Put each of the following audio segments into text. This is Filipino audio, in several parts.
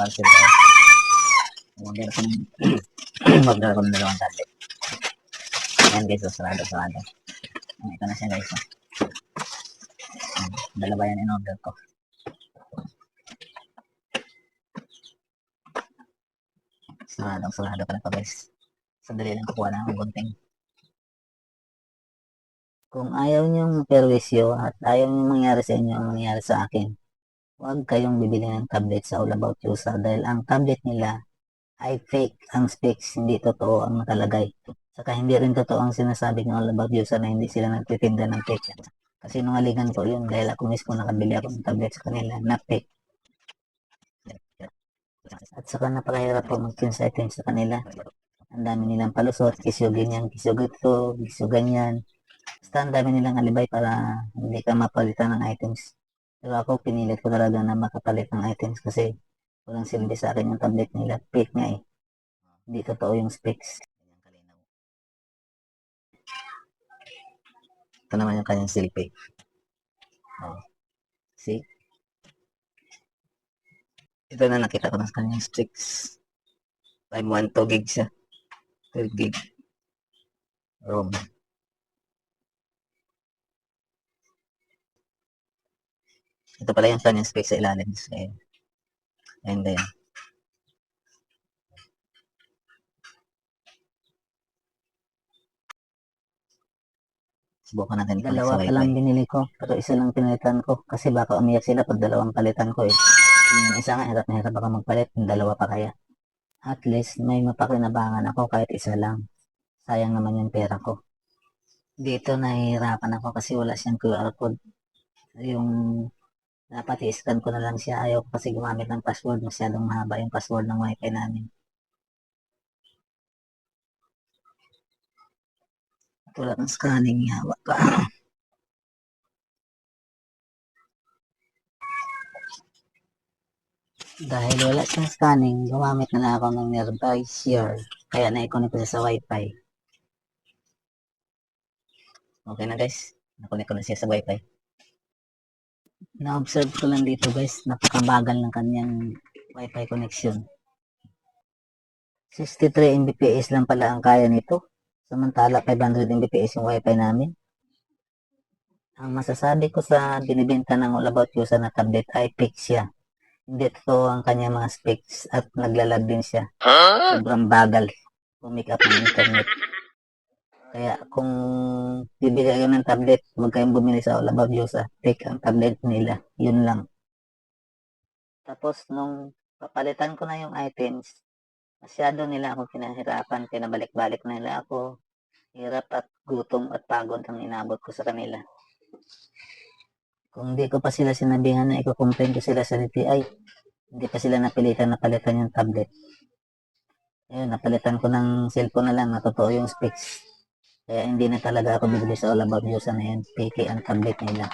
parcel ko. Order ko ng order ko ng dalawang tablet. Ayan guys, sarado. Ito na siya guys. Dalawa yan in order ko. Sarado ka na pa guys. Sandali lang kukuha na ang gunting. Kung ayaw niyong perwisyo at ayaw niyong mangyari sa inyo ang mangyari sa akin, huwag kayong bibili ng tablet sa All About USA dahil ang tablet nila ay fake. Ang specs, hindi totoo ang nakalagay. Saka hindi rin totoo ang sinasabi ng All About USA na hindi sila nagtitinda ng fake. Kasi nungalingan ko yun dahil ako mismo nakabili ako ng tablet sa kanila na fake. At saka napakahirap po mag-insight sa kanila. Ang dami nilang palusot, kisyo ganyan, kisyo gito, kisyo ganyan. Basta ang dami nilang alibay para hindi ka mapalitan ng items. Pero ako pinilit ko talaga na makapalit ng items kasi walang silbi sa akin yung tablet nila. Fake nga eh. Hindi totoo yung specs. Ito naman yung kanyang silbi. Oh. See? Ito na nakita ko na sa kanyang specs. 512 gig siya. 12 gig. ROM. Ito pala yung kanyang specs sa ilalim. And then, subukan natin. Dalawa pa lang binili ko, pero isa lang pinalitan ko. Kasi baka umiyak sila pag dalawang palitan ko eh. Yung isa nga, hirap na hirap ako magpalit. Yung dalawa pa kaya. At least, may mapakinabangan ako kahit isa lang. Sayang naman yung pera ko. Dito nahihirapan ako kasi wala siyang QR code. Yung dapat i-scan ko na lang siya. Ayaw ko kasi gumamit ng password. Masyadong mahaba yung password ng wifi namin. Wala kang scanning, hawa ka. Dahil wala siyang scanning, gumamit na lang ako ng nearby share. Kaya na-connect ko siya sa wifi. Okay na guys, na-connect ko na siya sa wifi. Na-observe ko lang dito guys, napakabagal ng kanyang wifi connection. 63 Mbps lang pala ang kaya nito. Samantala 500 Mbps yung wifi namin. Ang masasabi ko sa binibenta ng All About USA na tablet ay fake siya. Hindi totoo ang kanyang mga specs at naglalag din siya. Sobrang bagal pumick up ng internet. Kaya kung bibili kayo ng tablet, huwag kayong bumili sa All About USA. Fake ang tablet nila. Yun lang. Tapos nung papalitan ko na yung items, masyado nila ako kinahirapan. Pinabalik-balik na nila ako. Hirap at gutom at pagod ang inabot ko sa kanila. Kung hindi ko pa sila sinabihan na i-complain ko sila sa DTI, hindi pa sila napilitan na palitan yung tablet. Ayun, napalitan ko ng cellphone na lang na totoo yung specs. Kaya hindi na talaga ako bibili sa All About USA na yan. Fake ang tablet nila.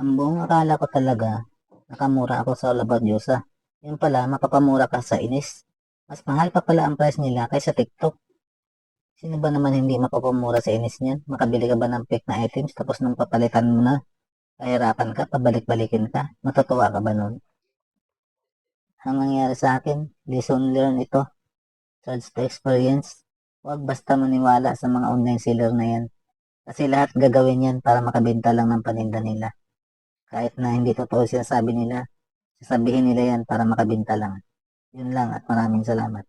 Ang buong akala ko talaga, nakamura ako sa All About USA. Yun pala, mapapamura ka sa Inis. Mas mahal pa pala ang price nila kaysa TikTok. Sino ba naman hindi mapapamura sa Inis niyan? Makabili ka ba ng fake na items tapos nung papalitan mo na, kahirapan ka, pabalik-balikin ka? Matutuwa ka ba nun? Ang nangyari sa akin, lesson learn ito. Charge to experience. Huwag basta maniwala sa mga online seller na yan. Kasi lahat gagawin yan para makabenta lang ng paninda nila. Kahit na hindi totoo sinasabi nila, sasabihin nila yan para makabenta lang. Yun lang at maraming salamat.